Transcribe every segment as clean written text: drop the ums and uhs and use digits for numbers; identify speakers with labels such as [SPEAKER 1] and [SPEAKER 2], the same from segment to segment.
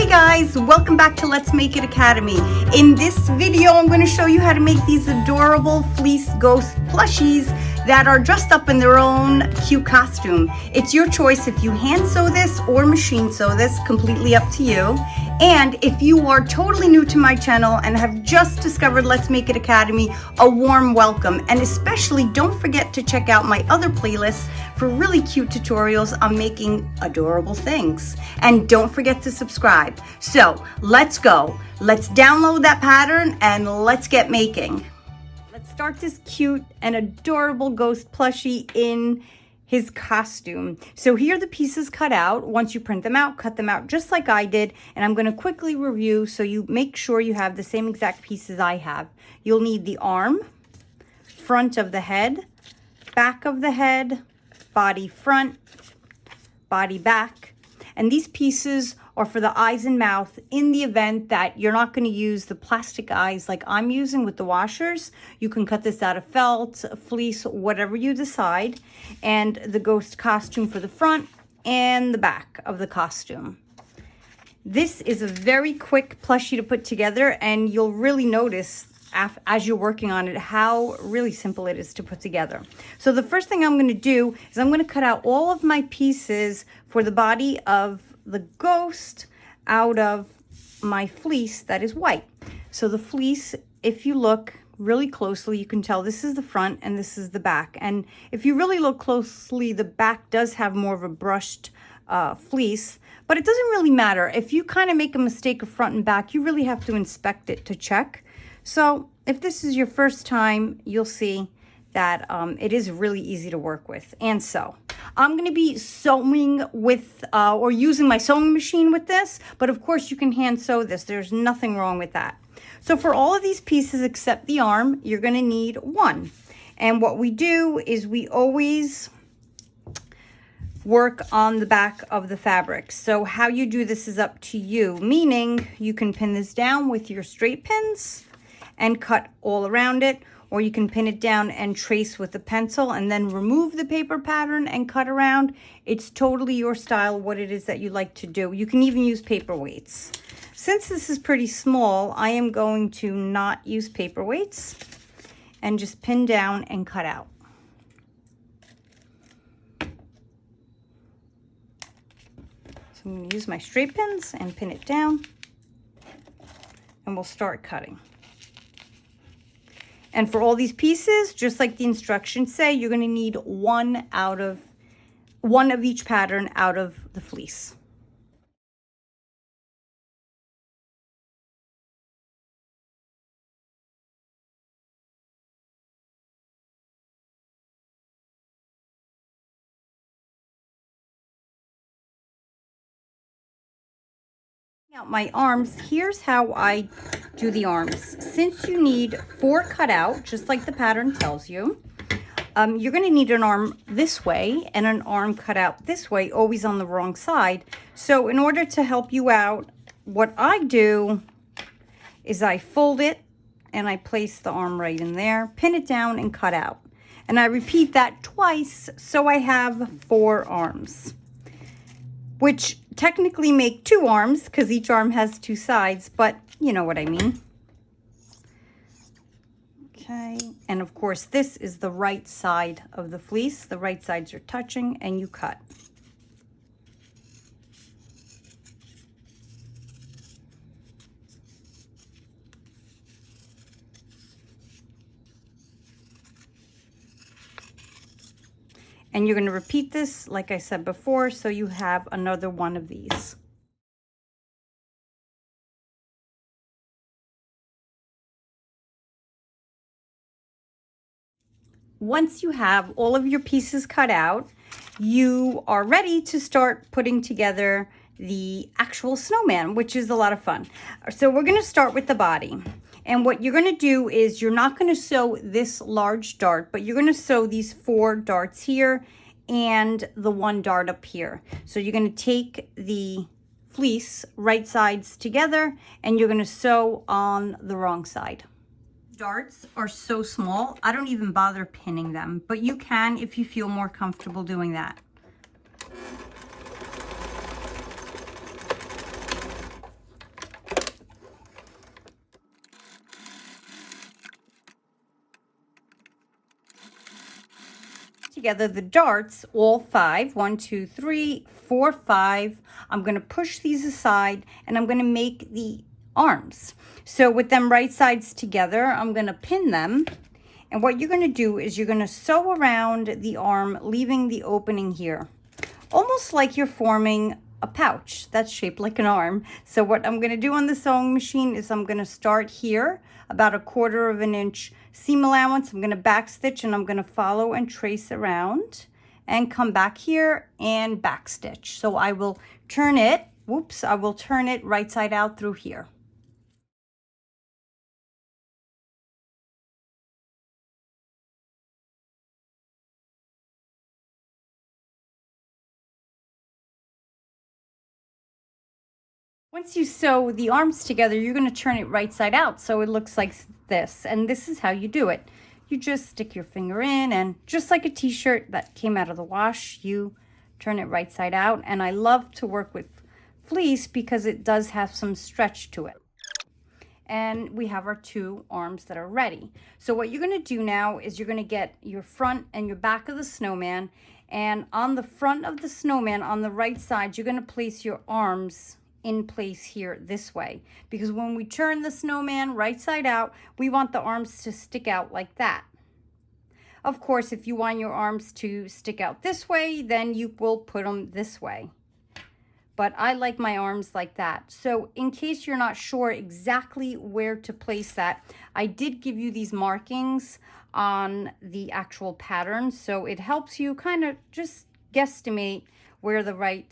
[SPEAKER 1] guys, welcome back to Let's Make It Academy. In this video, I'm going to show you how to make these adorable fleece ghost plushies that are dressed up in their own cute costume. It's your choice if you hand sew this or machine sew this, completely up to you. And if you are totally new to my channel and have just discovered Let's Make It Academy, a warm welcome. And especially don't forget to check out my other playlists for really cute tutorials on making adorable things. And don't forget to subscribe. So let's go. Let's download that pattern and let's get making. Let's start this cute and adorable ghost plushie in his costume. So here are the pieces cut out. Once you print them out, cut them out just like I did. And I'm going to quickly review so you make sure you have the same exact pieces I have. You'll need the arm, front of the head, back of the head, body front, body back. And these pieces are for the eyes and mouth in the event that you're not going to use the plastic eyes like I'm using with the washers. You can cut this out of felt, fleece, whatever you decide. And the ghost costume for the front and the back of the costume. This is a very quick plushie to put together, and you'll really notice as you're working on it how really simple it is to put together. So the first thing I'm going to do is I'm going to cut out all of my pieces for the body of the ghost out of my fleece that is white. So the fleece, if you look really closely, you can tell this is the front and this is the back. And if you really look closely, the back does have more of a brushed fleece, but it doesn't really matter. If you kind of make a mistake of front and back, you really have to inspect it to check. So if this is your first time, you'll see that it is really easy to work with and sew. I'm going to be sewing with or using my sewing machine with this, but of course you can hand sew this. There's nothing wrong with that. So for all of these pieces except the arm, you're going to need one. And what we do is we always work on the back of the fabric. So how you do this is up to you, meaning you can pin this down with your straight pins and cut all around it, or you can pin it down and trace with a pencil and then remove the paper pattern and cut around. It's totally your style, what it is that you like to do. You can even use paperweights. Since this is pretty small, I am going to not use paperweights and just pin down and cut out. So I'm going to use my straight pins and pin it down, and we'll start cutting. And for all these pieces, just like the instructions say, you're going to need one of each pattern out of the fleece. Out my arms, here's how I do the arms. Since you need 4 cut out, just like the pattern tells you, you're going to need an arm this way and an arm cut out this way, always on the wrong side. So in order to help you out, what I do is I fold it and I place the arm right in there, pin it down and cut out. And I repeat that twice, so I have 4 arms, which technically make 2 arms because each arm has 2 sides, but you know what I mean. Okay, and of course this is the right side of the fleece. The right sides are touching and you cut. And you're going to repeat this, like I said before, so you have another one of these. Once you have all of your pieces cut out, you are ready to start putting together the actual snowman, which is a lot of fun. So we're going to start with the body. And what you're going to do is you're not going to sew this large dart, but you're going to sew these 4 darts here and the 1 dart up here. So you're going to take the fleece right sides together and you're going to sew on the wrong side. Darts are so small, I don't even bother pinning them, but you can if you feel more comfortable doing that. together the darts, all 5, 1, 2, 3, 4, 5. I'm going to push these aside and I'm going to make the arms. So with them right sides together, I'm going to pin them. And what you're going to do is you're going to sew around the arm, leaving the opening here, almost like you're forming a pouch that's shaped like an arm. So what I'm going to do on the sewing machine is I'm going to start here, about 1/4 of an inch seam allowance. I'm going to back stitch and I'm going to follow and trace around and come back here and back stitch. So I will turn it, I will turn it right side out through here. Once you sew the arms together, you're going to turn it right side out so it looks like this. And this is how you do it. You just stick your finger in and just like a t-shirt that came out of the wash, you turn it right side out. And I love to work with fleece because it does have some stretch to it. And we have our 2 arms that are ready. So what you're going to do now is you're going to get your front and your back of the snowman. And on the front of the snowman, on the right side, you're going to place your arms in place here this way, because when we turn the snowman right side out, we want the arms to stick out like that. Of course, if you want your arms to stick out this way, then you will put them this way. But I like my arms like that. So in case you're not sure exactly where to place that, I did give you these markings on the actual pattern, so it helps you kind of just guesstimate where the right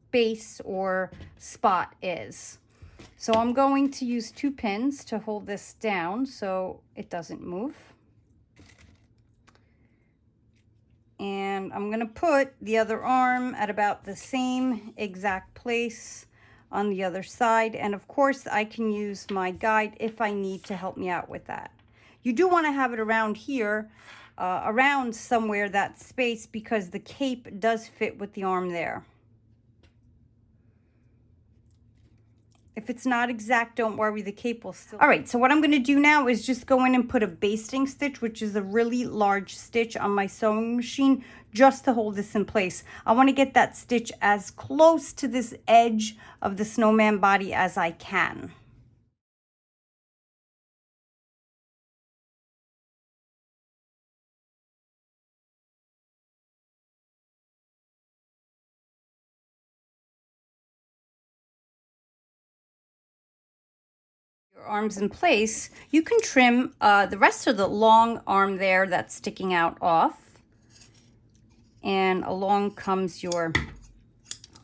[SPEAKER 1] space or spot is. So I'm going to use 2 pins to hold this down so it doesn't move. And I'm going to put the other arm at about the same exact place on the other side. And of course, I can use my guide if I need to help me out with that. You do want to have it around here, around somewhere, that space, because the cape does fit with the arm there. If it's not exact, don't worry, the cape will still. All right, so what I'm going to do now is just go in and put a basting stitch, which is a really large stitch on my sewing machine, just to hold this in place. I want to get that stitch as close to this edge of the snowman body as I can. Your arms in place, you can trim the rest of the long arm there that's sticking out off. And along comes your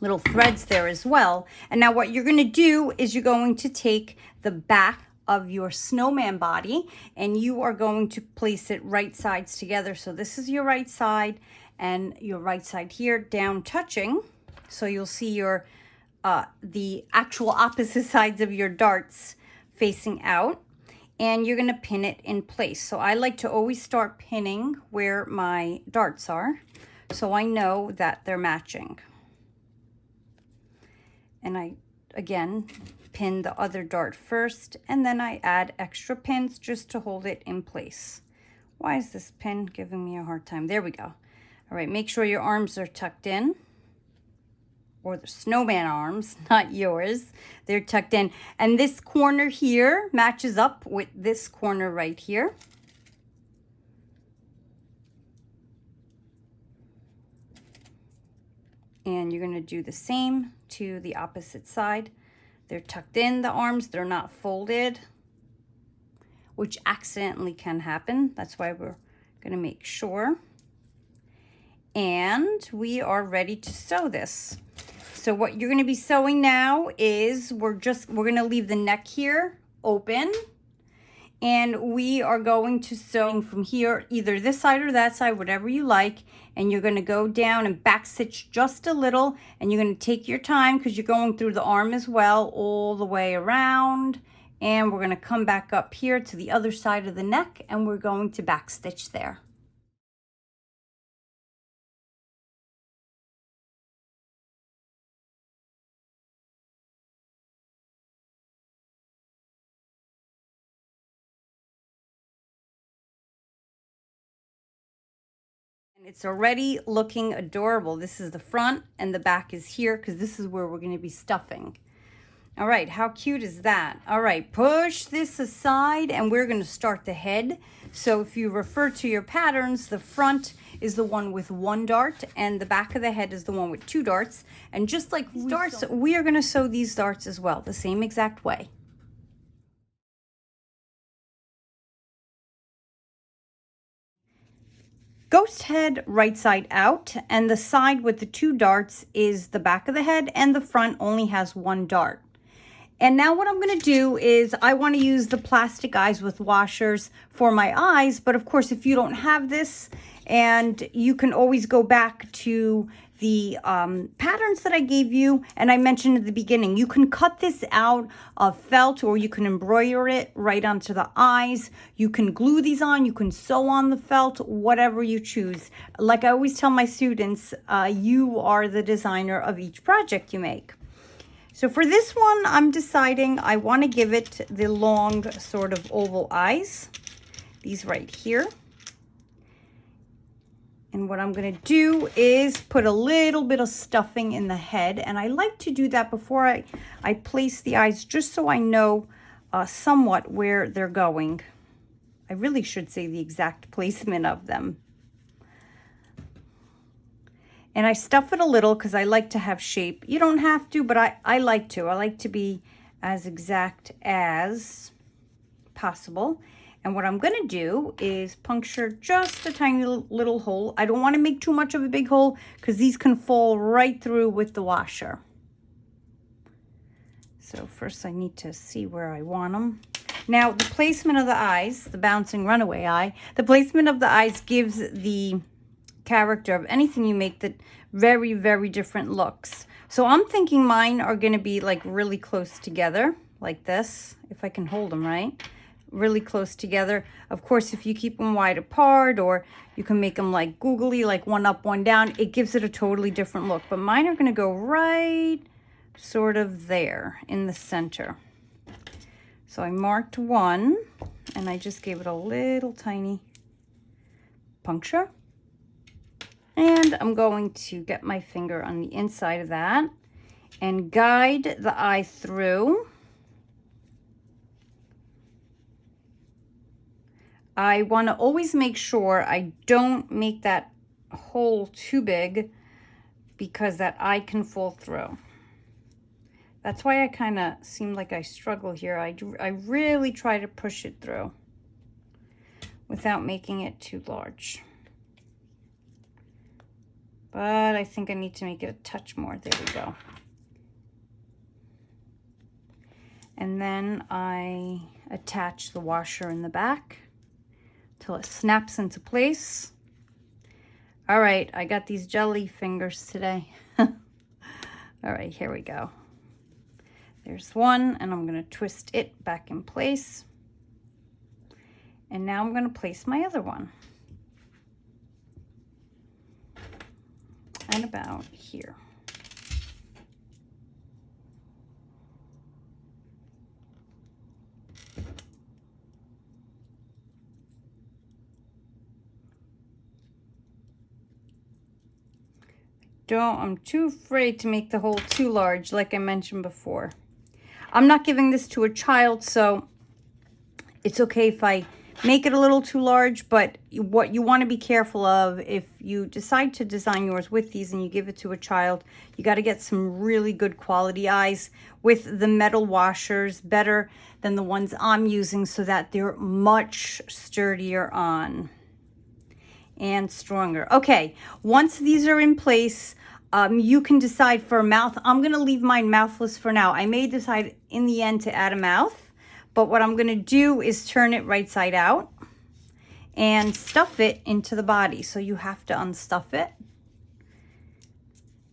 [SPEAKER 1] little threads there as well. And now what you're going to do is you're going to take the back of your snowman body and you are going to place it right sides together. So this is your right side and your right side here down touching. So you'll see your the actual opposite sides of your darts facing out, and you're going to pin it in place. So I like to always start pinning where my darts are so I know that they're matching. And I again pin the other dart first, and then I add extra pins just to hold it in place. Why is this pin giving me a hard time? There we go. All right, make sure your arms are tucked in, or the snowman arms, not yours. They're tucked in. And this corner here matches up with this corner right here. And you're going to do the same to the opposite side. They're tucked in, the arms, they're not folded, which accidentally can happen. That's why we're going to make sure. And we are ready to sew this. So what you're going to be sewing now is we're going to leave the neck here open, and we are going to sew from here, either this side or that side, whatever you like. And you're going to go down and back stitch just a little, and you're going to take your time because you're going through the arm as well, all the way around. And we're going to come back up here to the other side of the neck, and we're going to back stitch there. It's already looking adorable. This is the front and the back is here because this is where we're going to be stuffing. All right, how cute is that? All right, push this aside and we're going to start the head. So if you refer to your patterns, the front is the one with 1 dart and the back of the head is the one with 2 darts. And just like darts, we are going to sew these darts as well, the same exact way. Ghost head right side out, and the side with the 2 darts is the back of the head, and the front only has 1 dart. And now what I'm going to do is I want to use the plastic eyes with washers for my eyes, but of course if you don't have this, and you can always go back to the patterns that I gave you, and I mentioned at the beginning, you can cut this out of felt or you can embroider it right onto the eyes. You can glue these on, you can sew on the felt, whatever you choose. Like I always tell my students, you are the designer of each project you make. So for this one, I'm deciding I want to give it the long sort of oval eyes, these right here. And what I'm going to do is put a little bit of stuffing in the head. And I like to do that before I place the eyes, just so I know somewhat where they're going. I really should say the exact placement of them. And I stuff it a little because I like to have shape. You don't have to, but I like to. I like to be as exact as possible. And what I'm going to do is puncture just a tiny little hole. I don't want to make too much of a big hole because these can fall right through with the washer. So first I need to see where I want them. Now the placement of the eyes, the bouncing runaway eye, the placement of the eyes gives the character of anything you make that very, very different looks. So I'm thinking mine are going to be like really close together, like this, if I can hold them right. Really close together. Of course, if you keep them wide apart, or you can make them like googly, like one up, one down, it gives it a totally different look. But mine are going to go right sort of there in the center. So I marked one and I just gave it a little tiny puncture. And I'm going to get my finger on the inside of that and guide the eye through. I want to always make sure I don't make that hole too big because that eye can fall through. That's why I kind of seem like I struggle here. I really try to push it through without making it too large. But I think I need to make it a touch more. There we go. And then I attach the washer in the back till it snaps into place. All right, I got these jelly fingers today. All right, here we go. There's one, and I'm going to twist it back in place. And now I'm going to place my other one. And about here. I'm too afraid to make the hole too large, like I mentioned before. I'm not giving this to a child, so it's okay if I make it a little too large, but what you want to be careful of, if you decide to design yours with these and you give it to a child, you got to get some really good quality eyes with the metal washers, better than the ones I'm using, so that they're much sturdier on and stronger. Okay, once these are in place, you can decide for a mouth. I'm going to leave mine mouthless for now. I may decide in the end to add a mouth, but what I'm going to do is turn it right side out and stuff it into the body. So you have to unstuff it.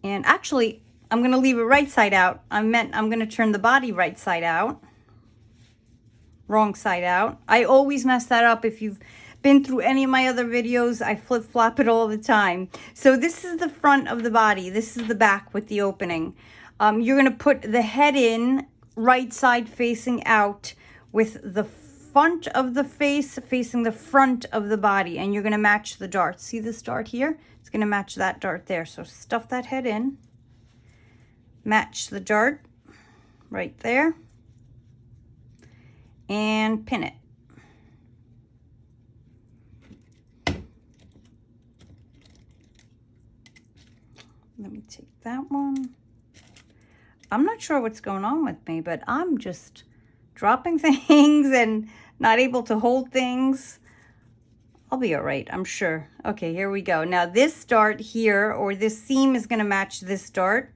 [SPEAKER 1] And actually, I'm going to leave it right side out. I'm going to turn the body right side out. Wrong side out. I always mess that up. If you've been through any of my other videos, I flip-flop it all the time. So this is the front of the body. This is the back with the opening. You're going to put the head in right side facing out with the front of the face facing the front of the body, and you're going to match the dart. See this dart here? It's going to match that dart there. So stuff that head in, match the dart right there, and pin it. Let me take that one. I'm not sure what's going on with me, but I'm just dropping things and not able to hold things. I'll be all right, I'm sure. Okay, here we go. Now this dart here, or this seam, is going to match this dart.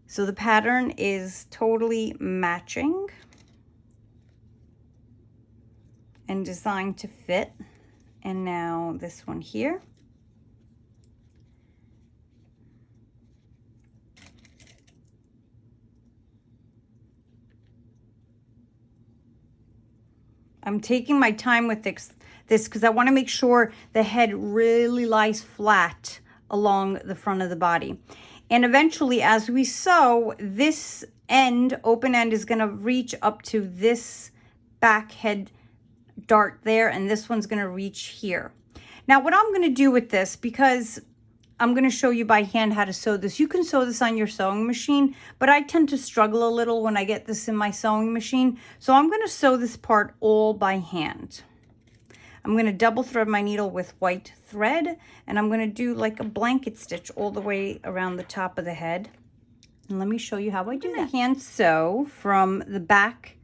[SPEAKER 1] So the pattern is totally matching and designed to fit. And now this one here. I'm taking my time with this because I want to make sure the head really lies flat along the front of the body. And eventually, as we sew, this end, open end, is going to reach up to this back head dart there, and this one's going to reach here. Now, what I'm going to do with this, because I'm going to show you by hand how to sew this. You can sew this on your sewing machine, but I tend to struggle a little when I get this in my sewing machine. So I'm going to sew this part all by hand. I'm going to double thread my needle with white thread, and I'm going to do like a blanket stitch all the way around the top of the head. And let me show you how I do that. Hand sew from the back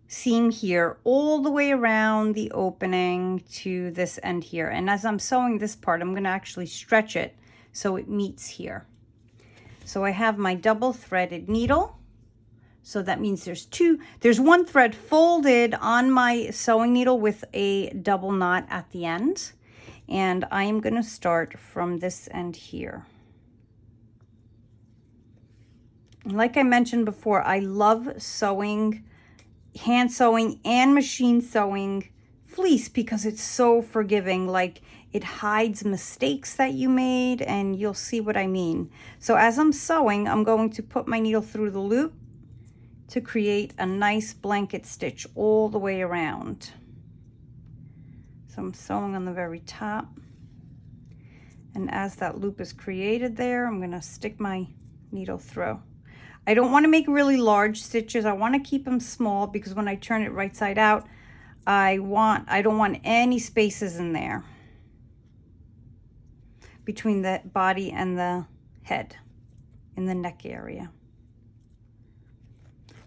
[SPEAKER 1] seam here all the way around the opening to this end here. And as I'm sewing this part, I'm going to actually stretch it so it meets here. So I have my double threaded needle. So that means there's one thread folded on my sewing needle with a double knot at the end. And I'm going to start from this end here. And like I mentioned before, I love sewing, hand sewing and machine sewing fleece because it's so forgiving. Like, it hides mistakes that you made, and you'll see what I mean. So as I'm sewing, I'm going to put my needle through the loop to create a nice blanket stitch all the way around. So I'm sewing on the very top. And as that loop is created there, I'm going to stick my needle through. I don't want to make really large stitches. I want to keep them small because when I turn it right side out, I don't want any spaces in there between the body and the head in the neck area.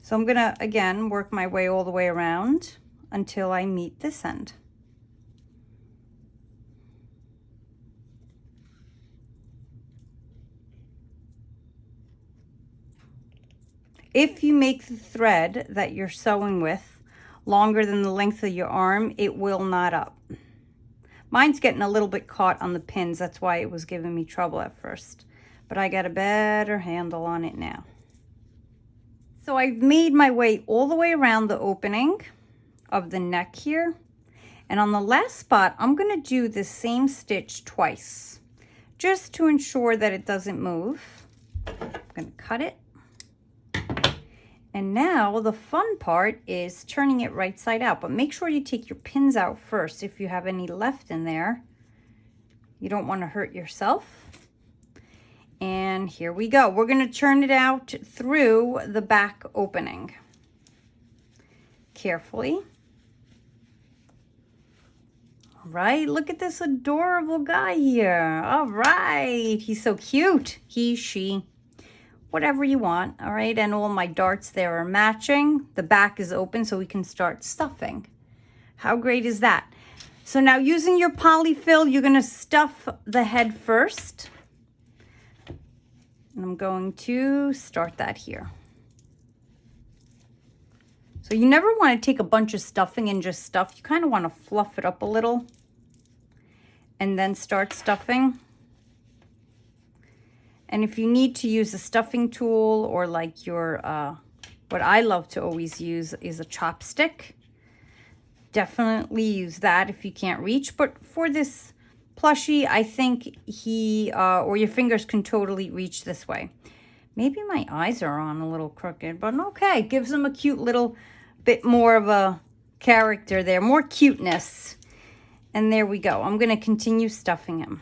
[SPEAKER 1] So I'm gonna, again, work my way all the way around until I meet this end. If you make the thread that you're sewing with longer than the length of your arm, it will knot up. Mine's getting a little bit caught on the pins. That's why it was giving me trouble at first. But I got a better handle on it now. So I've made my way all the way around the opening of the neck here. And on the last spot, I'm going to do the same stitch twice, just to ensure that it doesn't move. I'm going to cut it. And now the fun part is turning it right side out, but make sure you take your pins out first if you have any left in there. You don't want to hurt yourself. And here we go. We're going to turn it out through the back opening. Carefully. All right, look at this adorable guy here. All right, he's so cute. He, she. Whatever you want, all right? And all my darts there are matching. The back is open so we can start stuffing. How great is that? So now using your polyfill, you're gonna stuff the head first. And I'm going to start that here. So you never wanna take a bunch of stuffing and just stuff. You kinda wanna fluff it up a little and then start stuffing. And if you need to use a stuffing tool or like your, what I love to always use is a chopstick. Definitely use that if you can't reach. But for this plushie, I think or your fingers can totally reach this way. Maybe my eyes are on a little crooked, but okay. Gives them a cute little bit more of a character there, more cuteness. And there we go. I'm going to continue stuffing him,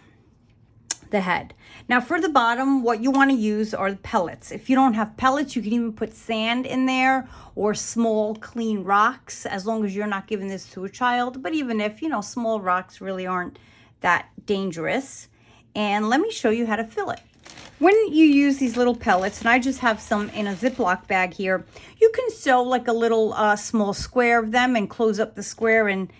[SPEAKER 1] the head. Now for the bottom, what you want to use are the pellets. If you don't have pellets, you can even put sand in there or small clean rocks, as long as you're not giving this to a child. But even if, you know, small rocks really aren't that dangerous. And let me show you how to fill it. When you use these little pellets, and I just have some in a Ziploc bag here, you can sew like a little small square of them and close up the square and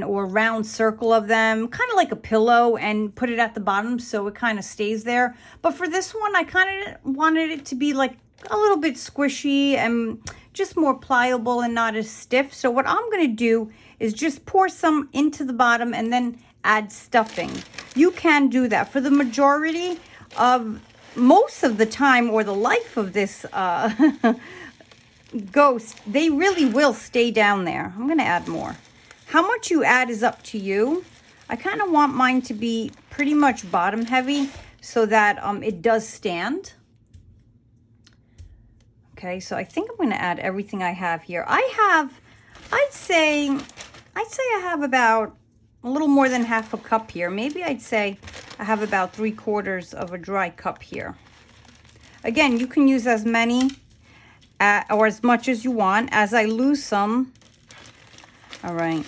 [SPEAKER 1] or round circle of them, kind of like a pillow, and put it at the bottom so it kind of stays there. But for this one, I kind of wanted it to be like a little bit squishy and just more pliable and not as stiff. So what I'm going to do is just pour some into the bottom and then add stuffing. You can do that for the majority of most of the time, or the life of this ghost. They really will stay down there. I'm going to add more. How much you add is up to you. I kind of want mine to be pretty much bottom heavy so that it does stand. Okay, so I think I'm going to add everything I have here. I'd say I have about a little more than half a cup here. Maybe I'd say I have about 3/4 of a dry cup here. Again, you can use as many or as much as you want. As I lose some. All right,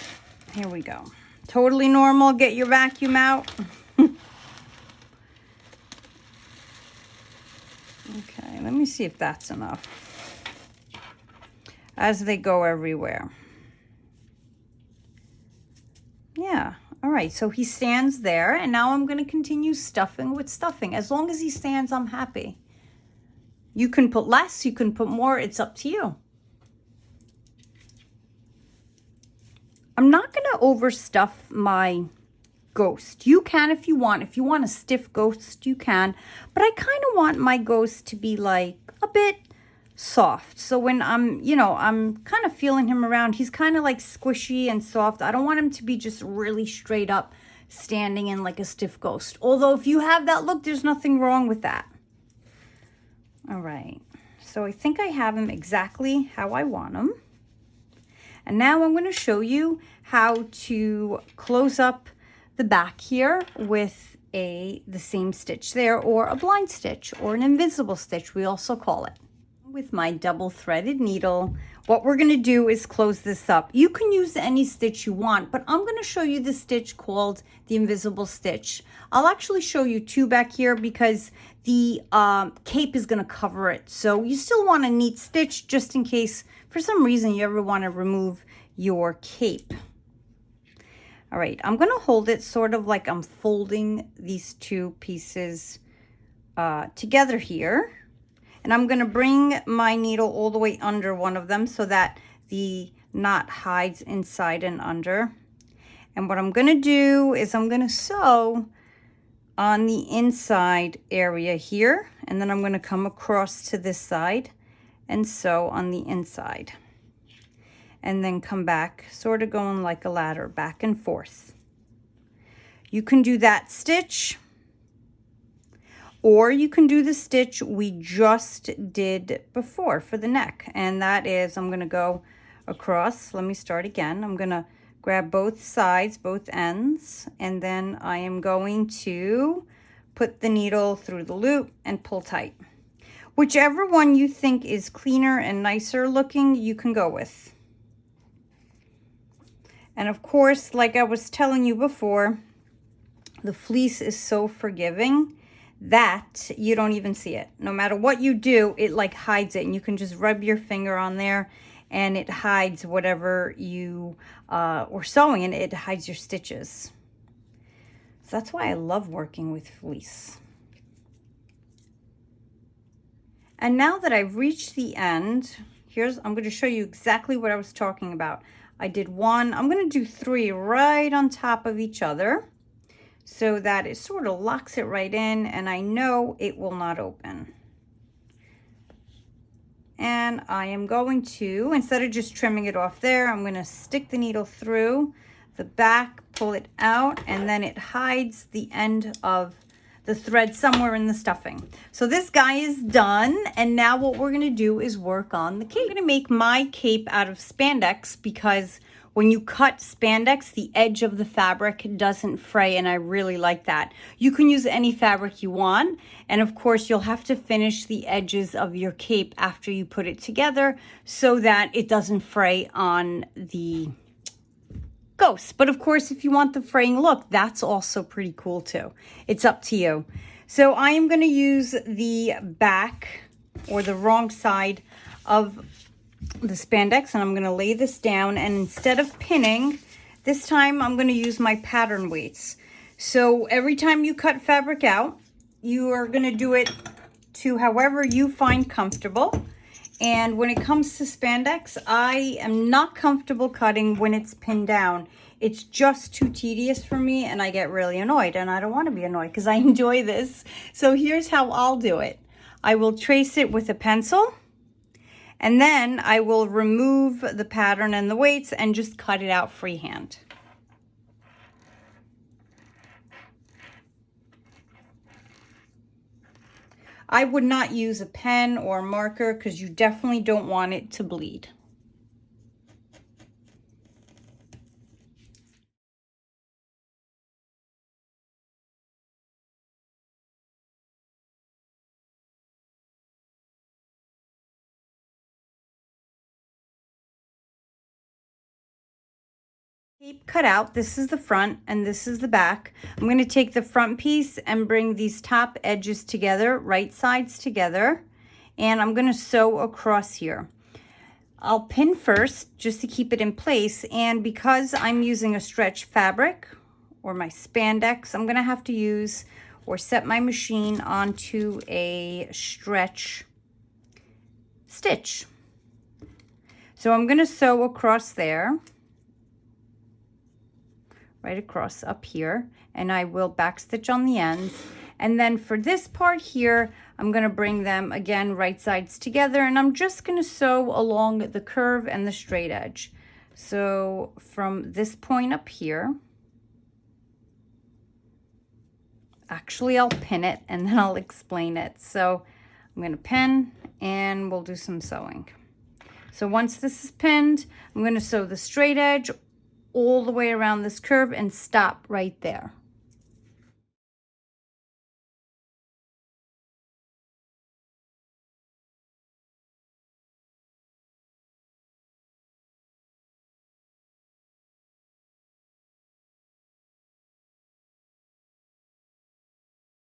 [SPEAKER 1] here we go. Totally normal. Get your vacuum out. Okay, let me see if that's enough. As they go everywhere. Yeah. All right, so he stands there, and now I'm going to continue stuffing with stuffing. As long as he stands, I'm happy. You can put less, you can put more. It's up to you. I'm not going to overstuff my ghost. You can if you want. If you want a stiff ghost, you can. But I kind of want my ghost to be like a bit soft. So when I'm kind of feeling him around, he's kind of like squishy and soft. I don't want him to be just really straight up standing in like a stiff ghost. Although if you have that look, there's nothing wrong with that. All right. So I think I have him exactly how I want him. And now I'm going to show you how to close up the back here with the same stitch there, or a blind stitch, or an invisible stitch, we also call it. With my double threaded needle, what we're going to do is close this up. You can use any stitch you want, but I'm going to show you the stitch called the invisible stitch. I'll actually show you two back here because the cape is going to cover it. So you still want a neat stitch just in case for some reason you ever want to remove your cape. All right, I'm going to hold it sort of like I'm folding these two pieces together here. And I'm going to bring my needle all the way under one of them so that the knot hides inside and under. And what I'm going to do is I'm going to sew on the inside area here. And then I'm going to come across to this side and sew on the inside. And then come back, sort of going like a ladder, back and forth. You can do that stitch, or you can do the stitch we just did before for the neck. And that is, I'm going to go across. Let me start again. I'm going to grab both sides, both ends, and then I am going to put the needle through the loop and pull tight. Whichever one you think is cleaner and nicer looking, you can go with. And of course, like I was telling you before, the fleece is so forgiving that you don't even see it. No matter what you do, it like hides it, and you can just rub your finger on there and it hides whatever you were sewing, and it hides your stitches. So that's why I love working with fleece. And now that I've reached the end, I'm going to show you exactly what I was talking about. I did one, I'm going to do 3 right on top of each other so that it sort of locks it right in, and I know it will not open. And I am going to, instead of just trimming it off there, I'm going to stick the needle through the back, pull it out, and then it hides the end of the thread somewhere in the stuffing. So this guy is done, and now what we're going to do is work on the cape. I'm going to make my cape out of spandex because when you cut spandex, the edge of the fabric doesn't fray, and I really like that. You can use any fabric you want, and of course you'll have to finish the edges of your cape after you put it together so that it doesn't fray on the ghost. But of course, if you want the fraying look, that's also pretty cool too. It's up to you. So I am going to use the back or the wrong side of the spandex, and I'm going to lay this down, and instead of pinning, this time I'm going to use my pattern weights. So every time you cut fabric out, you are going to do it to however you find comfortable. And when it comes to spandex, I am not comfortable cutting when it's pinned down. It's just too tedious for me, and I get really annoyed, and I don't want to be annoyed because I enjoy this. So here's how I'll do it. I will trace it with a pencil, and then I will remove the pattern and the weights and just cut it out freehand. I would not use a pen or a marker because you definitely don't want it to bleed. Cape cut out, this is the front and this is the back. I'm going to take the front piece and bring these top edges together, right sides together, and I'm going to sew across here. I'll pin first just to keep it in place, and because I'm using a stretch fabric or my spandex, I'm going to have to use or set my machine onto a stretch stitch. So I'm going to sew across there, right across up here, and I will backstitch on the ends. And then for this part here, I'm going to bring them again right sides together, and I'm just going to sew along the curve and the straight edge. So from this point up here, actually I'll pin it and then I'll explain it. So I'm going to pin and we'll do some sewing. So once this is pinned, I'm going to sew the straight edge all the way around this curve and stop right there.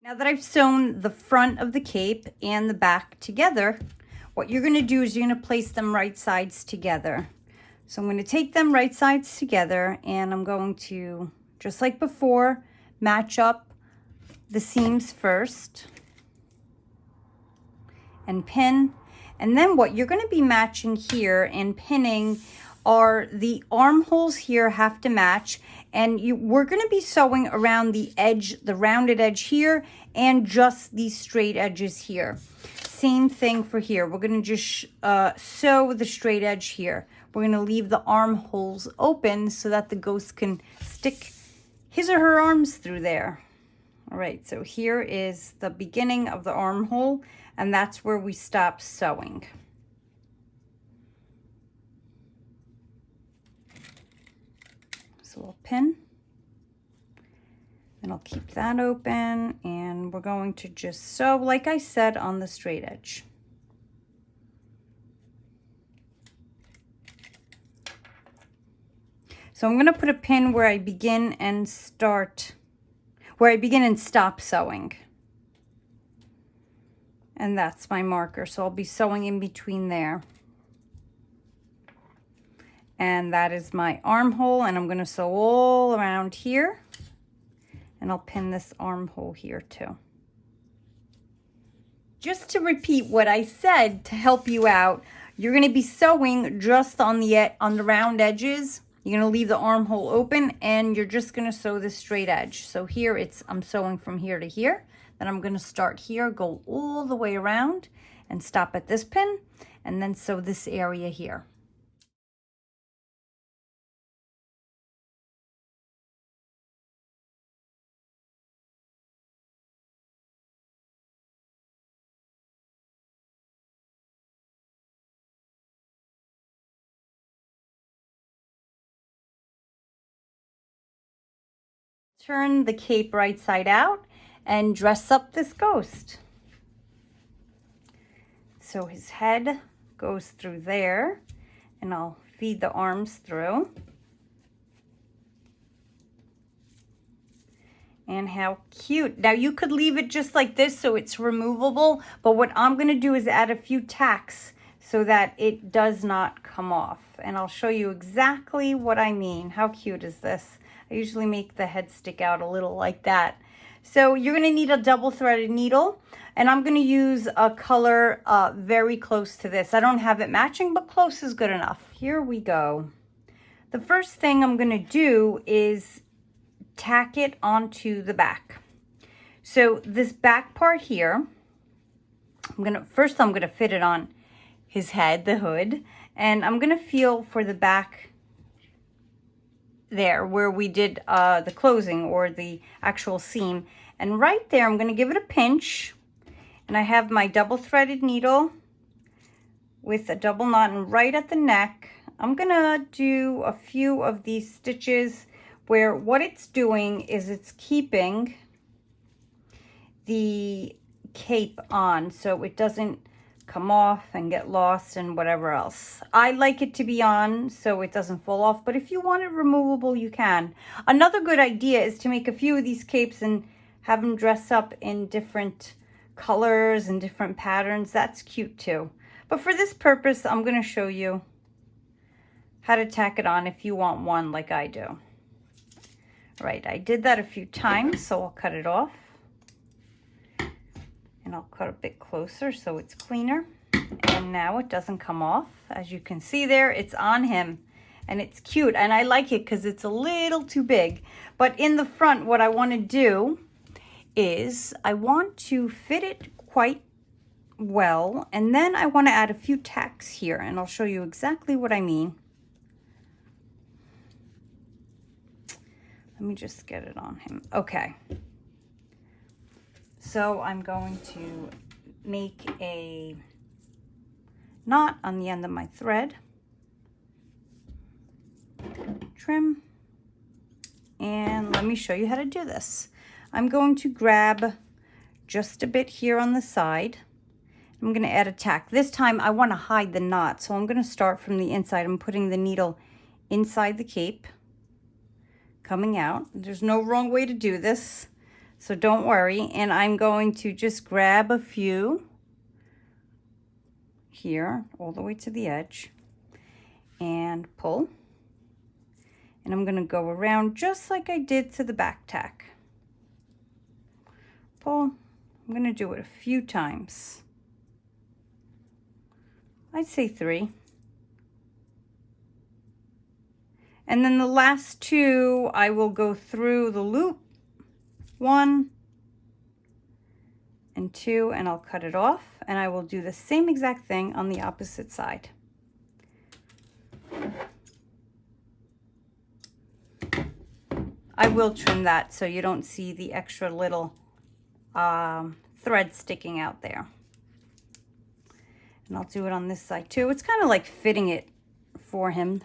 [SPEAKER 1] Now that I've sewn the front of the cape and the back together, what you're going to do is you're going to place them right sides together. So I'm going to take them right sides together, and I'm going to, just like before, match up the seams first and pin. And then what you're going to be matching here and pinning are the armholes here have to match, and we're going to be sewing around the edge, the rounded edge here, and just these straight edges here. Same thing for here. We're going to just sew the straight edge here. We're going to leave the armholes open so that the ghost can stick his or her arms through there. All right, so here is the beginning of the armhole, and that's where we stop sewing. So we'll pin, and I'll keep that open, and we're going to just sew, like I said, on the straight edge. So I'm going to put a pin where I begin and stop sewing. And that's my marker. So I'll be sewing in between there. And that is my armhole, and I'm going to sew all around here. And I'll pin this armhole here too. Just to repeat what I said to help you out, you're going to be sewing just on the round edges. You're going to leave the armhole open, and you're just going to sew the straight edge. So here I'm sewing from here to here. Then I'm going to start here, go all the way around, and stop at this pin, and then sew this area here. Turn the cape right side out and dress up this ghost. So his head goes through there, and I'll feed the arms through. And how cute. Now you could leave it just like this so it's removable, but what I'm gonna do is add a few tacks so that it does not come off. And I'll show you exactly what I mean. How cute is this? I usually make the head stick out a little like that. So you're gonna need a double threaded needle, and I'm gonna use a color very close to this. I don't have it matching, but close is good enough. Here we go. The first thing I'm gonna do is tack it onto the back. So this back part here, I'm gonna fit it on his head, the hood, and I'm gonna feel for the back there where we did the closing or the actual seam, and right there I'm gonna give it a pinch, and I have my double threaded needle with a double knot, and right at the neck I'm gonna do a few of these stitches where what it's doing is it's keeping the cape on so it doesn't come off and get lost and whatever else. I like it to be on so it doesn't fall off, but if you want it removable, you can. Another good idea is to make a few of these capes and have them dress up in different colors and different patterns. That's cute too. But for this purpose, I'm gonna show you how to tack it on if you want one like I do. Right, I did that a few times, so I'll cut it off. And I'll cut a bit closer so it's cleaner. And now it doesn't come off. As you can see there, it's on him. And it's cute, and I like it because it's a little too big. But in the front, what I want to do is I want to fit it quite well. And then I want to add a few tacks here, and I'll show you exactly what I mean. Let me just get it on him. Okay. So I'm going to make a knot on the end of my thread. Trim. And let me show you how to do this. I'm going to grab just a bit here on the side. I'm going to add a tack. This time I want to hide the knot, so I'm going to start from the inside. I'm putting the needle inside the cape, coming out. There's no wrong way to do this, so don't worry. And I'm going to just grab a few here all the way to the edge and pull. And I'm going to go around just like I did to the back tack. Pull. I'm going to do it a few times. I'd say 3. And then the last 2, I will go through the loop, 1 and 2, and I'll cut it off, and I will do the same exact thing on the opposite side. I will trim that so you don't see the extra little thread sticking out there. And I'll do it on this side too. It's kind of like fitting it for him.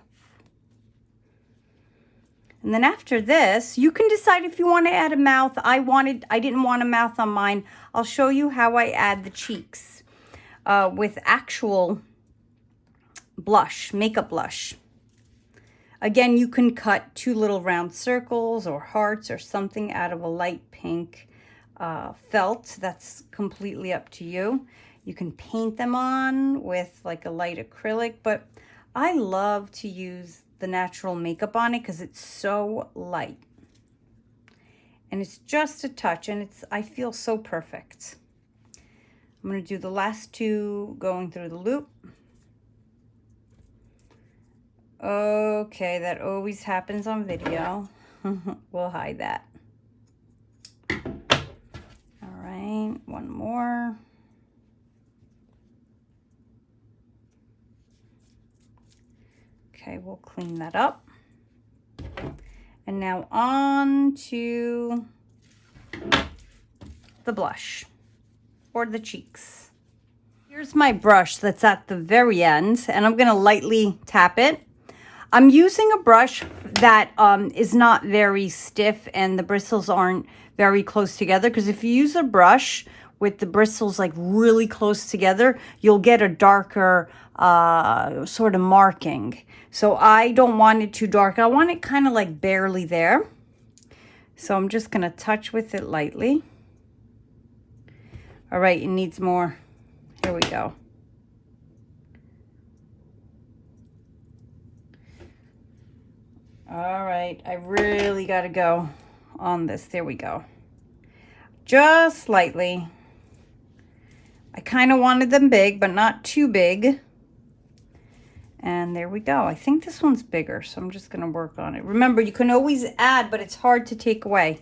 [SPEAKER 1] And then after this, you can decide if you want to add a mouth. I didn't want a mouth on mine. I'll show you how I add the cheeks with actual blush, makeup blush. Again, you can cut 2 little round circles or hearts or something out of a light pink felt. That's completely up to you. You can paint them on with like a light acrylic, but I love to use the natural makeup on it because it's so light. And it's just a touch, and I feel so perfect. I'm going to do the last 2 going through the loop. Okay, that always happens on video. We'll hide that. All right, one more. Okay, we'll clean that up. And now on to the blush or the cheeks. Here's my brush that's at the very end, and I'm gonna lightly tap it. I'm using a brush that is not very stiff and the bristles aren't very close together, because if you use a brush with the bristles like really close together, you'll get a darker sort of marking. So I don't want it too dark. I want it kind of like barely there. So I'm just going to touch with it lightly. All right, it needs more. Here we go. All right, I really got to go on this. There we go. Just slightly. I kind of wanted them big, but not too big. And there we go. I think this one's bigger, so I'm just going to work on it. Remember, you can always add, but it's hard to take away.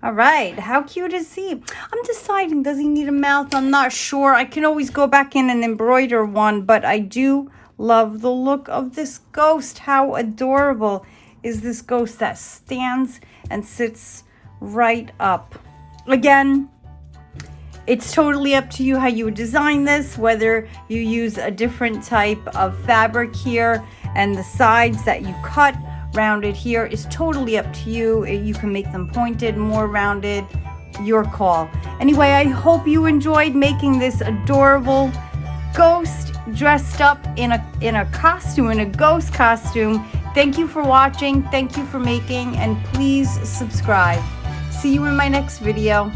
[SPEAKER 1] All right, how cute is he? I'm deciding, does he need a mouth? I'm not sure. I can always go back in and embroider one, but I do love the look of this ghost. How adorable is this ghost that stands and sits right up? Again, it's totally up to you how you would design this, whether you use a different type of fabric here, and the sides that you cut rounded here is totally up to you. You can make them pointed, more rounded, your call. Anyway, I hope you enjoyed making this adorable ghost dressed up in a costume, in a ghost costume. Thank you for watching. Thank you for making, and please subscribe. See you in my next video.